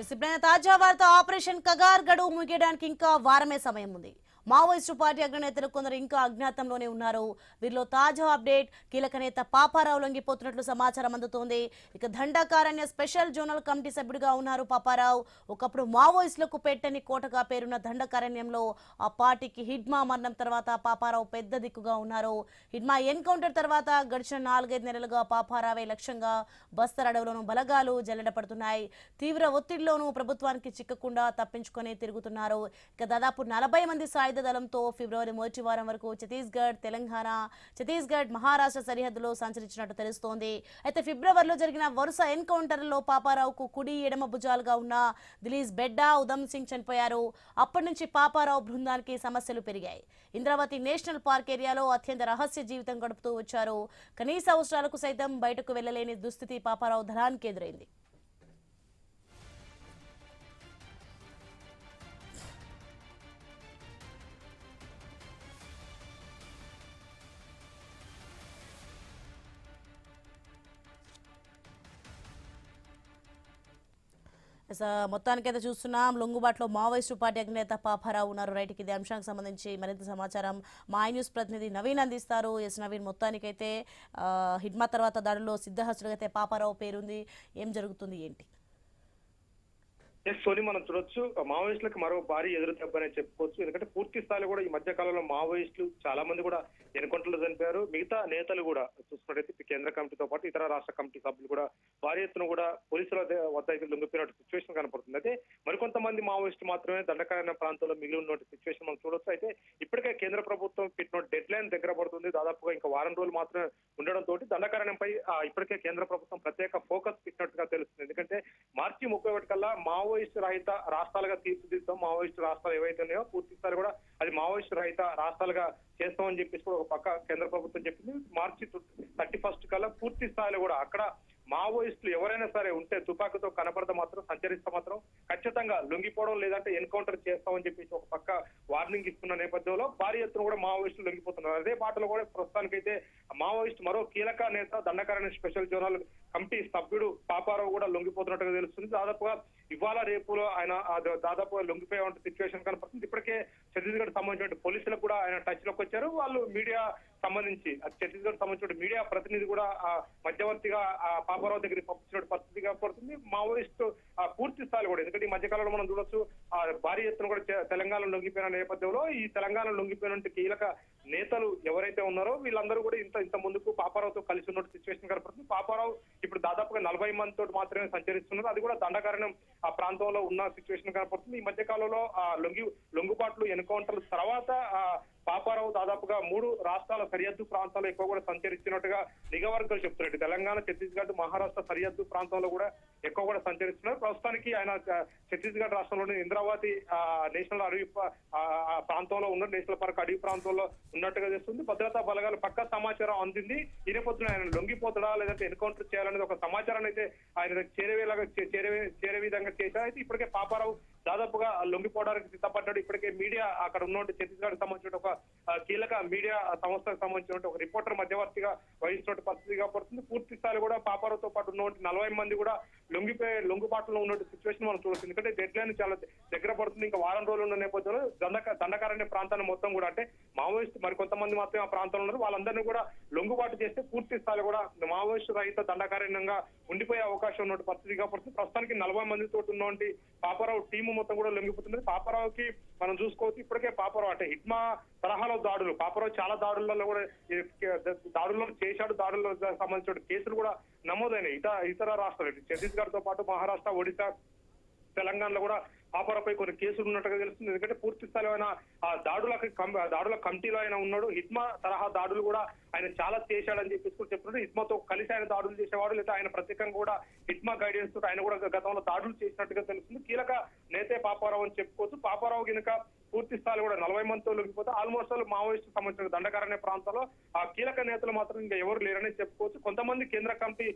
ఇప్పుడైన తాజా వార్త ఆపరేషన్ కగార్ గడువు ముగియడానికి ఇంకా వారమే సమయం ఉంది. మావోయిస్టు పార్టీ అగ్రనేతలు కొందరు ఇంకా అజ్ఞాతంలోనే ఉన్నారు. వీరిలో తాజా అప్డేట్ కీలక నేత పాపారావు లొంగిపోతున్నట్లు సమాచారం అందుతోంది. ఇక దండకారణ్య స్పెషల్ జోనల్ కమిటీ సభ్యుడిగా ఉన్నారు పాపారావు. ఒకప్పుడు మావోయిస్టులకు పెట్టని కోటగా పేరున్న దండకారణ్యంలో ఆ పార్టీకి హిడ్మా మరణం తర్వాత పాపారావు పెద్ద దిక్కుగా ఉన్నారు. హిడ్మా ఎన్కౌంటర్ తర్వాత గడిచిన 4-5 నెలలుగా పాపారావే లక్ష్యంగా బస్తర్ అడవులోనూ బలగాలు జల్లెడపడుతున్నాయి. తీవ్ర ఒత్తిడిలోనూ ప్రభుత్వానికి చిక్కకుండా తప్పించుకొని తిరుగుతున్నారు. ఇక దాదాపు 40 మంది సాయుధ దళంతో ఫిబ్రవరి మొదటి వారం వరకు ఛత్తీస్గఢ్ మహారాష్ట్ర సరిహద్దులో సంచరించినట్టు తెలుస్తోంది. అయితే ఫిబ్రవరిలో జరిగిన వరుస ఎన్కౌంటర్లలో పాపారావుకు కుడి ఎడమ భుజాలుగా ఉన్న దిలీస్ బెడ్డా, ఉధమ్ సింగ్ చనిపోయారు. అప్పటి నుంచి పాపారావు బృందానికి సమస్యలు పెరిగాయి. ఇంద్రావతి నేషనల్ పార్క్ ఏరియాలో అత్యంత రహస్య జీవితం గడుపుతూ వచ్చారు. కనీస అవసరాలకు సైతం బయటకు వెళ్లలేని దుస్థితి పాపారావు దళానికి ఎదురైంది. మొత్తానికైతే చూస్తున్నాం లొంగుబాటులో మావోయిస్టు పార్టీ అగ్రనేత పాపారావు ఉన్నారు. రైట్కి ఇదే అంశానికి సంబంధించి మరింత సమాచారం మా న్యూస్ ప్రతినిధి నవీన్ అందిస్తారు. నవీన్, మొత్తానికైతే హిడ్మా తర్వాత దాడిలో సిద్ధహస్తుడిగా అయితే పాపారావు పేరుంది. ఏం జరుగుతుంది ఏంటి? సోని, మనం చూడొచ్చు మావోయిస్టులకు మరో భారీ ఎదురు దెబ్బనే చెప్పుకోవచ్చు. ఎందుకంటే పూర్తి స్థాయిలో కూడా ఈ మధ్య కాలంలో మావోయిస్టులు చాలా మంది కూడా ఎన్కౌంటర్లు చనిపోయారు. మిగతా నేతలు కూడా చూసుకున్నట్టయితే కేంద్ర కమిటీతో పాటు ఇతర రాష్ట్ర కమిటీ సభ్యులు కూడా భారీ ఎత్తున కూడా పోలీసుల వద్ద అయితే లొంగిపోయినట్టు సిచ్యువేషన్ కనపడుతుంది. అయితే మరికొంతమంది మావోయిస్టులు మాత్రమే దండకారణ్య ప్రాంతంలో మిగిలి ఉన్న సిచ్యువేషన్ మనం చూడొచ్చు. అయితే ఇప్పటికే కేంద్ర ప్రభుత్వం పెట్టిన డెడ్ లైన్ దగ్గర పడుతుంది. దాదాపుగా ఇంకా వారం రోజులు మాత్రమే ఉండడంతో దండకారణ్యంపై ఇప్పటికే కేంద్ర ప్రభుత్వం ప్రత్యేక ఫోకస్ పెట్టినట్టుగా తెలుస్తుంది. ఎందుకంటే మార్చి 31 కల్లా మావోయిస్టు రహిత రాష్ట్రాలుగా తీర్చిదిద్దాం, మావోయిస్టు రాష్ట్రాలు ఏవైతే ఉన్నాయో పూర్తి స్థాయి కూడా అది మావోయిస్టు రహిత రాష్ట్రాలుగా చేస్తామని చెప్పేసి కూడా ఒక పక్క కేంద్ర ప్రభుత్వం చెప్పింది. మార్చి 31 కల్లా పూర్తి స్థాయిలో కూడా అక్కడ మావోయిస్టులు ఎవరైనా సరే ఉంటే తుపాకీతో కనపడతా మాత్రం సంచరిస్తే మాత్రం ఖచ్చితంగా లొంగిపోవడం లేదంటే ఎన్కౌంటర్ చేస్తామని చెప్పేసి ఒక పక్క వార్నింగ్ ఇస్తున్న నేపథ్యంలో భారీ ఎత్తున కూడా మావోయిస్టులు లొంగిపోతున్నారు. అదే బాటలో కూడా ప్రస్తుతానికైతే మావోయిస్టు మరో కీలక నేత దండకారణ్య స్పెషల్ జోనల్ కమిటీ సభ్యుడు పాపారావు కూడా లొంగిపోతున్నట్టుగా తెలుస్తుంది. దాదాపుగా ఇవాళ రేపులో ఆయన దాదాపుగా లొంగిపోయే సిచ్యువేషన్ కనపడుతుంది. ఇప్పటికే ఛత్తీస్గఢ్ సంబంధించిన పోలీసులకు కూడా ఆయన టచ్ లోకి వచ్చారు. వాళ్ళు మీడియా సంబంధించి ఛత్తీస్గఢ్ సంబంధించిన మీడియా ప్రతినిధి కూడా మధ్యవర్తిగా పాపారావు దగ్గరికి పంపించిన పరిస్థితి కనపడుతుంది. మావోయిస్టు పూర్తి స్థాయిలో కూడా, ఎందుకంటే ఈ మధ్యకాలంలో మనం చూడొచ్చు భారీ ఎత్తున కూడా తెలంగాణ లొంగిపోయిన నేపథ్యంలో ఈ తెలంగాణ లొంగిపోయిన కీలక నేతలు ఎవరైతే ఉన్నారో వీళ్ళందరూ కూడా ఇంత ముందుకు పాపారావుతో కలిసి ఉన్నట్టు సిచ్యువేషన్ కనపడుతుంది. పాపారావు ఇప్పుడు దాదాపుగా 40 మంది తోటి మాత్రమే సంచరిస్తున్నారు. అది కూడా దండకారణ్యం ఆ ప్రాంతంలో ఉన్న సిచ్యువేషన్ కనపడుతుంది. ఈ మధ్య కాలంలో లొంగుబాట్లు ఎన్కౌంటర్ల తర్వాత పాపారావు దాదాపుగా 3 రాష్ట్రాల సరిహద్దు ప్రాంతాల్లో ఎక్కువ కూడా సంచరిస్తున్నట్టుగా నిఘా వర్గాలు చెప్తున్నారు. తెలంగాణ, ఛత్తీస్గఢ్, మహారాష్ట్ర సరిహద్దు ప్రాంతంలో కూడా ఎక్కువ కూడా సంచరిస్తున్నారు. ప్రస్తుతానికి ఆయన ఛత్తీస్గఢ్ రాష్ట్రంలోని ఇంద్రావతి నేషనల్ అడవి ప్రాంతంలో ఉన్న నేషనల్ పార్క్ అడవి ప్రాంతంలో ఉన్నట్టుగా చేస్తుంది. భద్రతా బలగాలు పక్కా సమాచారం అందింది. ఈ నేపథ్యంలో ఆయన లొంగిపోతాడా లేదంటే ఎన్కౌంటర్ చేయాలనేది ఒక సమాచారాన్ని అయితే ఆయన చేరే విధంగా చేశారు. అయితే ఇప్పటికే పాపారావు దాదాపుగా లొంగిపోవడానికి సిద్ధపడ్డాడు. ఇప్పటికే మీడియా అక్కడ ఉన్న ఛత్తీస్గఢ్ సంబంధించిన ఒక కీలక మీడియా సంస్థకు సంబంధించిన ఒక రిపోర్టర్ మధ్యవర్తిగా వహిస్తున్న పరిస్థితి పడుతుంది. పూర్తి స్థాయిలో కూడా పాపారావుతో పాటు ఉన్న 40 మంది కూడా లొంగుబాటులో ఉన్న సిచ్యువేషన్ మనం చూడొచ్చు. ఎందుకంటే డెడ్ లైన్ చాలా దగ్గర పడుతుంది. ఇంకా వారం రోజులు ఉన్న నేపథ్యంలో దండకారణ్య ప్రాంతాన్ని మొత్తం కూడా అంటే మావోయిస్టు మరికొంతమంది మాత్రమే ఆ ప్రాంతంలో ఉన్నారు. వాళ్ళందరినీ కూడా లొంగుబాటు చేస్తే పూర్తి స్థాయిలో కూడా మావోయిస్టు రహిత దండకారణ్యంగా ఉండిపోయే అవకాశం ఉన్న పరిస్థితిగా పడుతుంది. ప్రస్తుతానికి 40 మందితో ఉన్నటువంటి పాపారావు టీము మొత్తం కూడా లొంగిపోతుంది. పాపారావుకి మనం చూసుకోవచ్చు ఇప్పటికే పాపారావు అంటే హిడ్మా తరహాలో దాడులు పాపారావు చాలా దాడులలో కూడా దాడుల్లో చేశాడు. దాడుల్లో సంబంధించిన కేసులు కూడా నమోదైనాయి. ఇతర రాష్ట్రాలు ఛత్తీస్గఢ్ తో పాటు మహారాష్ట్ర, ఒడిశా, తెలంగాణలో కూడా పాపారావుపై కొన్ని కేసులు ఉన్నట్టుగా తెలుస్తుంది. ఎందుకంటే పూర్తి స్థాయిలో ఆయన ఆ దాడుల కమిటీలో ఆయన ఉన్నాడు. హిడ్మా తరహా దాడులు కూడా ఆయన చాలా చేశాడని చెప్పేసి కూడా చెప్తున్నాడు. హిడ్మాతో కలిసి ఆయన దాడులు చేసేవాడు, లేదా ఆయన ప్రత్యేకంగా కూడా హిడ్మా గైడెన్స్ తోటి ఆయన కూడా గతంలో దాడులు చేసినట్టుగా తెలుస్తుంది. కీలక నేతే పాపారావు అని చెప్పుకోవచ్చు. పాపారావు కనుక పూర్తి స్థాయిలో కూడా 40 మందితో లొంగిపోతే ఆల్మోస్ట్ మావోయిస్టు సంబంధించిన దండకారణ్య ప్రాంతాల్లో ఆ కీలక నేతలు మాత్రం ఇంకా ఎవరు లేరని చెప్పుకోవచ్చు. కొంతమంది కేంద్ర కమిటీ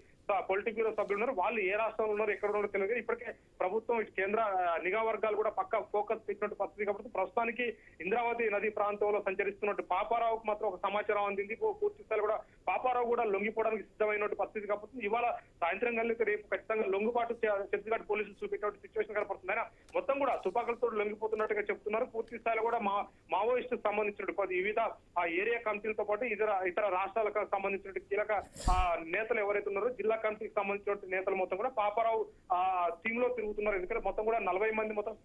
పొలిటిక్ బ్యూరో సభ్యులు ఉన్నారు. వాళ్ళు ఏ రాష్ట్రంలో ఉన్నారు, ఎక్కడ ఉన్నారో తెలియదు. ఇప్పటికే ప్రభుత్వం కేంద్ర నిఘా వర్గాలు కూడా పక్క ఫోకస్ పెట్టినట్టు పరిస్థితి కాబట్టి ప్రస్తుతానికి ఇంద్రావతి నది ప్రాంతంలో సంచరిస్తున్నట్టు పాపారావుకు మాత్రం ఒక సమాచారం అందింది. పూర్తి స్థాయిలో కూడా పాపారావు కూడా లొంగిపోవడానికి సిద్ధమైనటువంటి పరిస్థితి కనపడుతుంది. ఇవాళ సాయంత్రం కలిసి రేపు ఖచ్చితంగా లొంగుబాటు ఛత్తీస్గఢ్ పోలీసులు చూపేటువంటి సిచ్యువేషన్ కనపడుతుంది. ఆయన మొత్తం కూడా తుపాకులతో లొంగిపోతున్నట్టుగా చెప్తున్నారు. పూర్తి స్థాయిలో కూడా మావోయిస్టు సంబంధించిన వివిధ ఆ ఏరియా కమిటీలతో పాటు ఇతర రాష్ట్రాలకు సంబంధించిన కీలక నేతలు ఎవరైతే ఉన్నారో జిల్లా కమిటీకి సంబంధించిన నేతలు మొత్తం కూడా పాపారావు టీమ్ లో తిరుగుతున్నారు. ఎందుకంటే మొత్తం కూడా 40 మంది మొత్తం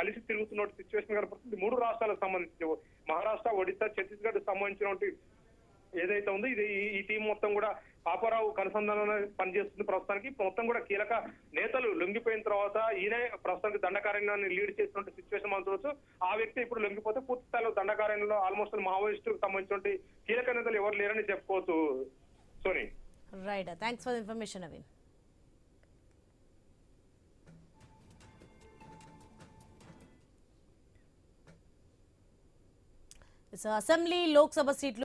కలిసి తిరుగుతున్న సిచ్యువేషన్ కనపడుతుంది. 3 రాష్ట్రాలకు సంబంధించి మహారాష్ట్ర, ఒడిశా, ఛత్తీస్గఢ్ సంబంధించినటువంటి ఏదైతే ఉందో ఈ టీం మొత్తం కూడా పాపారావు అనుసంధానం పనిచేస్తుంది. ప్రస్తుతానికి మొత్తం కూడా కీలక నేతలు లొంగిపోయిన తర్వాత ఈయనే ప్రస్తుతానికి దండకారణ్యాన్ని లీడ్ చేసినటువంటి సిచ్యువేషన్ మనం చూడొచ్చు. ఆ వ్యక్తి ఇప్పుడు లొంగిపోతే పూర్తి స్థాయిలో దండకారణ్యంలో ఆల్మోస్ట్ మావోయిస్టు సంబంధించిన కీలక నేతలు ఎవరు లేరని చెప్పుకోవచ్చు. Soni, right, thanks for information Naveen. Assembly Lok Sabha సీట్లు